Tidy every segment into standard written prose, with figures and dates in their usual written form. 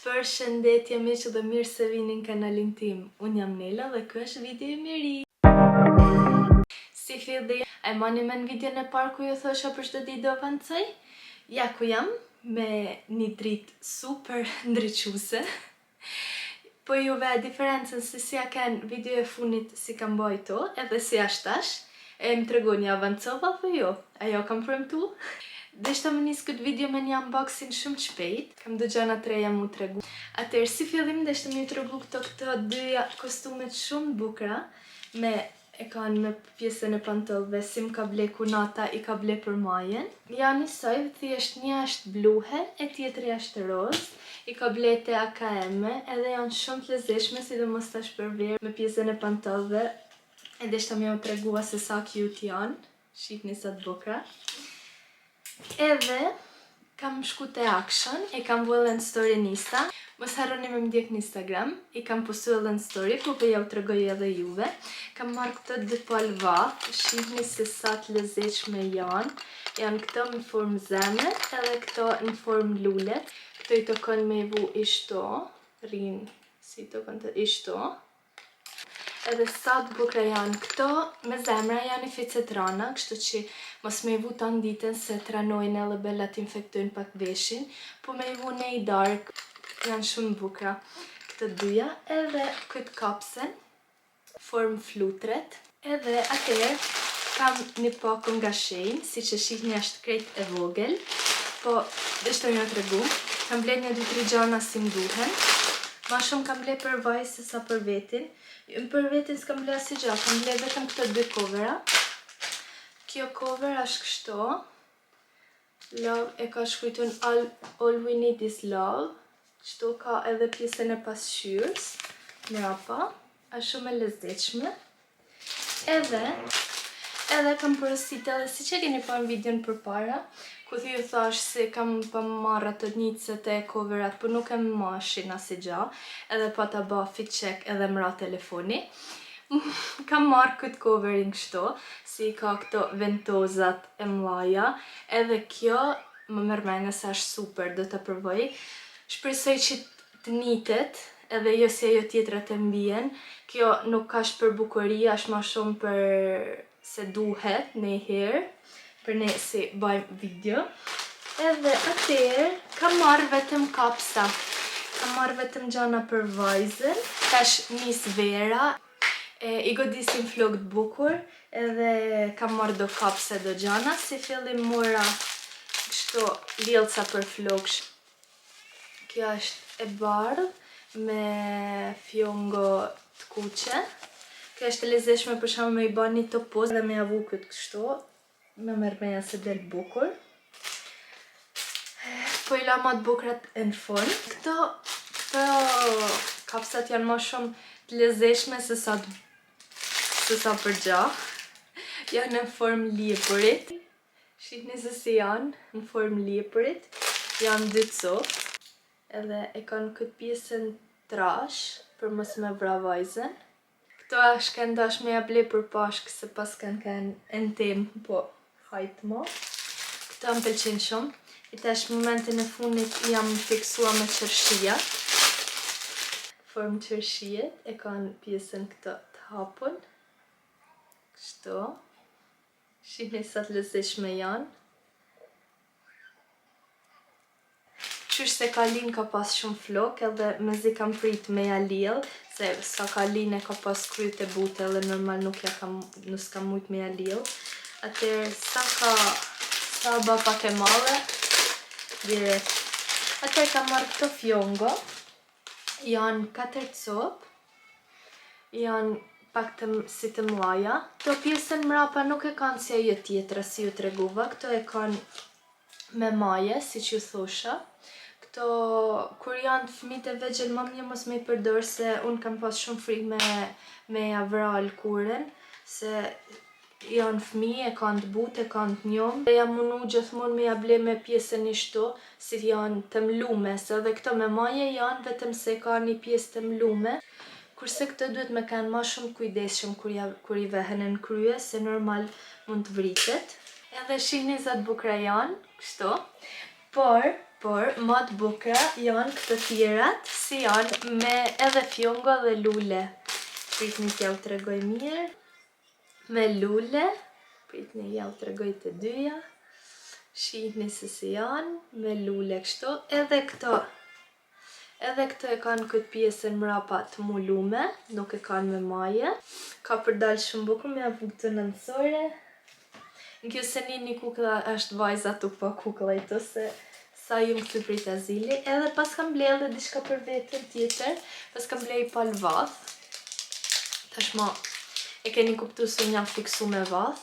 Përshëndetje miq dhe mirë se vini në kanalin tim. Unë jam Nela dhe ky është video i ri. Si fillim, e mani me në video në parë ku ju thosha për çdo ditë do avancoj? Ja ku jam, me një dritë super ndriçuese. Po juve diferencën se si ja kanë video e funit si kam bajto, edhe si ashtë tash, e më tregoni avancova apo jo? Ajo kam premtu? Deshta më nis këtë video me një unboxing shumë shpejt. Kam do gjana të reja mu tregu. Atëherë si fillim deshta më ju tregu këto dyja kostumet shumë bukra. E kanë me pjesën e pantollëve, si më ka ble kunata i ka ble për majen. Ja njësoj, thjesht një është bluhe, e tjetëri është roz. I ka ble te AKM, edhe janë shumë të lezetshme, sidomos tash për verë me pjesën e pantollëve. E deshta më ju tregua se sa cute janë. Shihni sa të bukra. Edhe kam shku te Action, i kam vëllë në story në Insta. Mos harroni me më ndjek në Instagram, i kam postu edhe në story, po për ja u tregoj edhe juve. Kam marrë këto dy palva, shihni se sa të lezetshme janë. Janë këto në formë zemre, edhe këto në formë lule. Këto i tokon me vu ishto, rinë si i tokon të ishto. Edhe sa të bukra janë këto, me zemra janë i ficet rana, kështu që mos me i vu të nditën se të ranojnë edhe bella të infektojnë pak veshin, po me i vu ne i dark, janë shumë bukra këtë dyja, edhe këtë kapsen, formë flutret, edhe atëherë kam një pakun nga Shein, si që shihni është krejt e vogël, po deshta më tregu, kam ble një 2-3 gjana si më duhen, ma shumë kam ble për vaj se sa për vetin. Për vetin s'kam ble asë gjë, kam ble vetëm këto dy covera. Kjo cover është kështu. Love e ka shkujtun All We Need Is Love. Kështu ka edhe pjesën e pasqyrës. Mrapa. Është shumë e lezetshme. Edhe kam përësit edhe si që keni pa në videon për para, ku thi ju thash se kam pa marrë atë njëtëset e coverat, për nuk e më mashin asë gja, edhe pa ta ba fit check edhe mra telefoni. Kam marrë këtë covering kështu, si ka këto ventozat e mlaja, edhe kjo më mërmene se është super, do të provoj. Shpresoj që të nitet, edhe jo se jo tjetrat e mbijen. Kjo nuk ka shë për bukuria, është ma shumë për se duhet në herë, për ne si bajmë video. Edhe atëherë, kam marrë vetëm kapsa. Kam marrë vetëm gjana për vajzën. Tash nis vera. I godisin flokët bukur. Edhe kam marrë do kapse do gjana. Si fillim mora kështu ljelca për flokësh. Kjo është e bardhë me fjongo të kuqe. Kjo është e lezetshme për shkak me i bën një topoz dhe me avu këtë kështu. Me mërmeja se del bukur. Po i la ma të bukrat e në formë. Këto kapsat janë ma shumë të lezetshme se sa për gjah. Janë në formë liepurit. Shihni se si janë në formë liepurit. Janë dy copë. Edhe e kanë këtë pjesën trash për mos me vra vajzën. Këto është kanë dash me ja ble për pashkë se pas kanë në temë, po hajtë mo. Këto më pëlqenë shumë. I tash momentin e funit jam fiksua me qërshia. Formë qërshiet, e kanë pjesën këto të hapun. Kështu. Shihni sa të lezetshme janë. Qysh se Kalin ka pas shumë flok, edhe mezi kam prit me ja liel, se sa Kalin e ka pas kryt e bute, edhe normal nuk s'ka mujt me ja liel. Atëherë sa ba pak e madhe, direkt. Atëherë kam marrë këto fjongo, janë 4 copë, janë pak si të mlaja. Këto pjesën mrapa nuk e kanë si ajo tjetra si ju treguva, këto e kanë me maje, si që ju thosha. Këto, kur janë fëmijët e vegjël, më mirë mos me i përdor se unë kam pas shumë frikë me ja vra lkuren, se janë fëmijë, e kanë të butë, e kanë të njomë. Dhe jam mundu gjithmonë me ja ble me pjesën ishto, si janë të mlume, se edhe këto me maje janë, vetëm se ka një pjesë të mlume. Kurse këto duhet me kanë ma shumë kujdesshëm kur i vehen në krye, se normal mund të vritet. Edhe shihni sa të bukra janë, kështu. Por, Por më të bukura janë këto tjerat, si janë me edhe fjongo dhe lule. Pritni t'ja u tregoj mirë. Me lule, pritni ja u tregoj të dyja. Shihni se si janë, me lule kështu. Edhe këto e kanë këtë pjesën mrapa të mulume, nuk e kanë me maje. Ka përdalë shumë bukur, me avu këtë nënësore. Në kjo se një kukla është vajza tu po kukla i të se sa ju më këtë prit azili. Edhe pas kam ble edhe diçka për vetën tjetër, pas kam ble i pal vath. Tashma e keni kuptu se një fiksu me vath.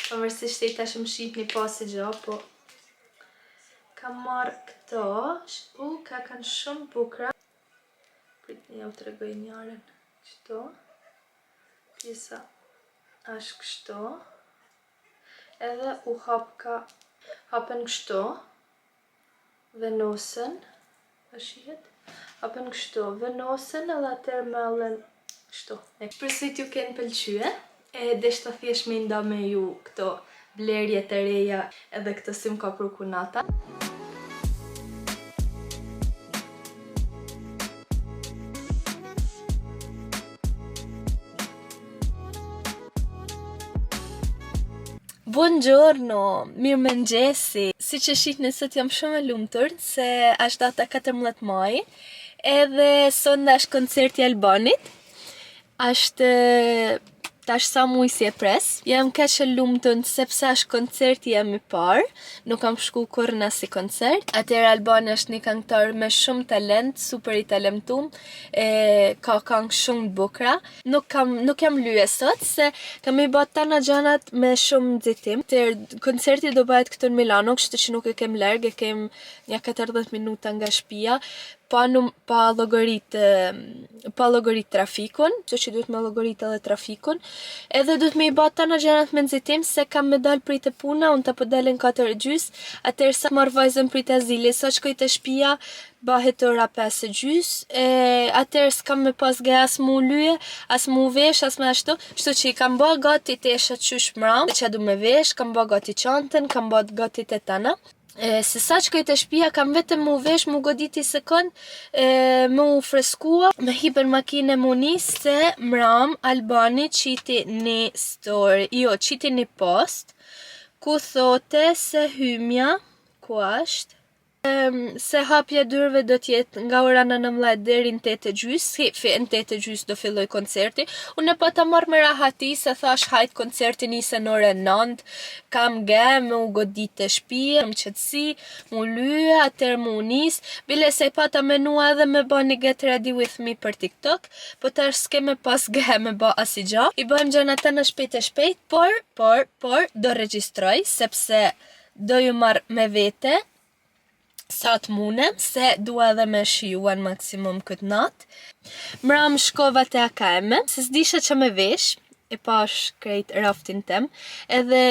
Përmërsisht e i tash më shqip një pasi gjo, po kam marrë këto. Ka kanë shumë bukra. Prit një ja u tregoj njaren. Kështu. Pjesa është kështu. Edhe u hapen kështu. Venosën, hapen kështu, venosën edhe atër me allen kështu. Përsit ju kënë pëlqyë, e deshta thjesht me nda me ju këto blerje të reja edhe këto si më ka përkunata. Buongiorno, mirë mëngjesi. Si që shihni sot jam shumë e lumtur se është data 14 maj, edhe sonda është koncerti Albanit. Është tash sa muj si e pres. Jam kaq e lumtur sepse është koncerti jam i parë, nuk kam shku kur në si koncert. Atëherë Albani është një këngëtar me shumë talent, super i talentum, ka këngë shumë bukra. Nuk jam lye sot se kam i bë tana gjanat me shumë nxitim. Koncerti do bëhet këtu në Milano, kështu që nuk e kem larg, e kem një 40 minuta nga shtëpia. Pa llogarit trafikun, që duhet me llogarit edhe trafikun. Edhe duhet me i bë tana gjanat me nxitim se kam me dal prit e puna, unë ta po dalin 4:30, atëherë sa marr vajzën prit azili, sa shkoj te shtëpia, bëhet ora 5:30, atëherë s'kam me pas ge as mu lyje, as mu vesh, as me ashtu, kështu që i kam bë gati teshat qysh mram, që du me vesh, kam bë gati çantën, kam bë gati te tana. Se sa që kajtë shtëpia kam vetëm mu vesh, mu goditi sekund, mu freskua, me hiper makine mu nis se mram Albani qiti një story, qiti një post, ku thote se hymja, ku ashtë, se hapja dyrëve do t'jetë nga ora 19 deri në 8:30, në 8:30 do filloj koncerti. Unë po ta marr me rahati se thash hajt koncerti nisen orën 9, kam me u godit të shtëpia, më qetësi, mu lyë, atëherë mu nis, bile se pata menua edhe me bë një get ready with me për TikTok, po tash s'ke me pas me bë asgjë. I bëjmë gjëna të në shpejt, por do regjistroj sepse do ju marr me vete sa të munem, se dua edhe me shijuan maksimum këtë natë. Mram shkova te AKM, se s'disha që me vesh, e pash krejt raftin tem, edhe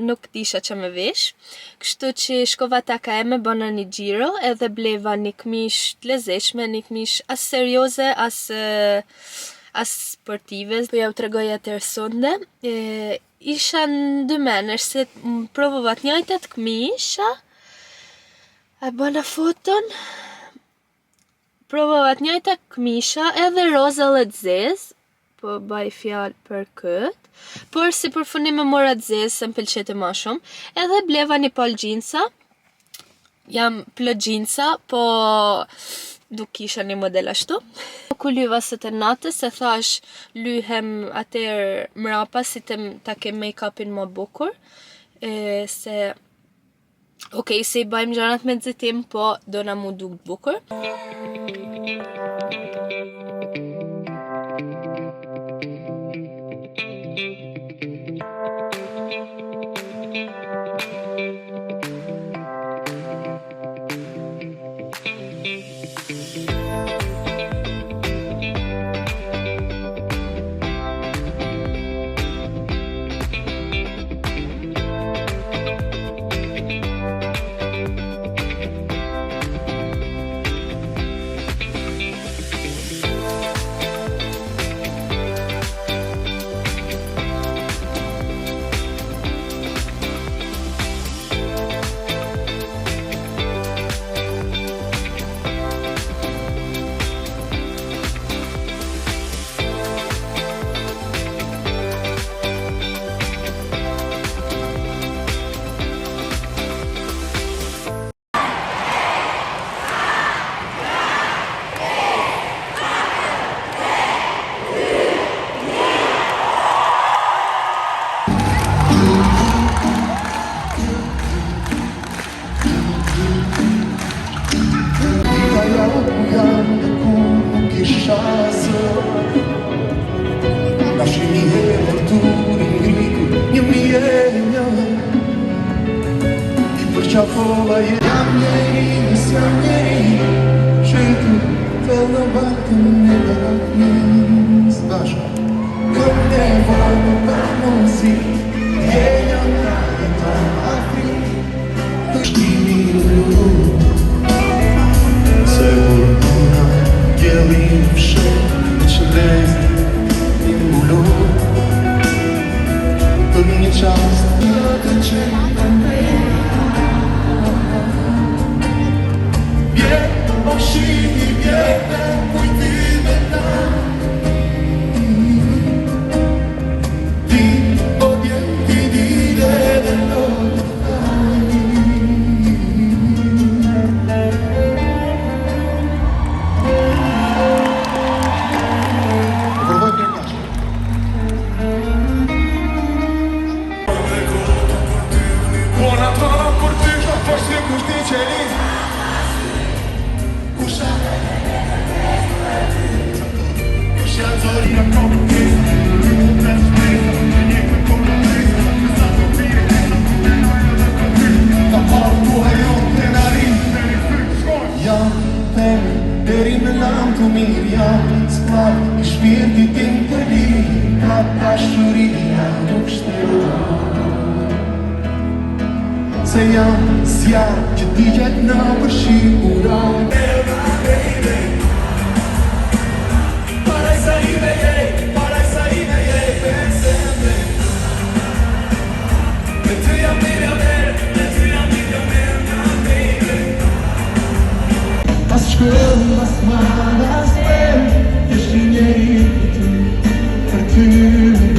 nuk disha që me vesh, kështu që shkova te AKM, bëna një gjiro, edhe bleva një këmish të lezeqme, një këmish as serioze, as sportive, po ja u tregoj atëherë sonde. Isha në dy menësh, se provovat njëjtat këmisha, e bëna foton, provovat njëjta këmisha, edhe roza dhe të zezë, po baj fjalë për këtë, por si përfunim e mora të zezë, se më pëlqete ma shumë, edhe bleva një pal gjinsa, jam plot gjinsa, po nuk kisha një model ashtu. Ku lyva së të natës, se thash lyhem atëherë mrapa, si ta kem make-upin më bukur, se okej, se i bajmë gjanat me nxitim, po do na mu dukt bukur. shasë Na shimi e vërturi ngritur një mije një I përqafova jam njeri, nis jam njeri Shëtu fel në batën e gatmis Bashka Këm nevojë për mundësi Djenja nga jeton afri Të shtimi blu Se burna Gjellim fshet Që lezi Një mbulu Për një qast Në të qenë të me Vjetë o shini vjetë Kujtime ta Ti o djeti dide dhe do të thani Deri me lam të mirë jam Sklav I shpirti tim të lirë Ka pashuria nuk shtero Se jam zjarë që t'i gjatë në përshikura Parajsa ime je penseme Me ty jam milioner nga mire Pas shkëm, pas marë, as për Jesh një njeri për ty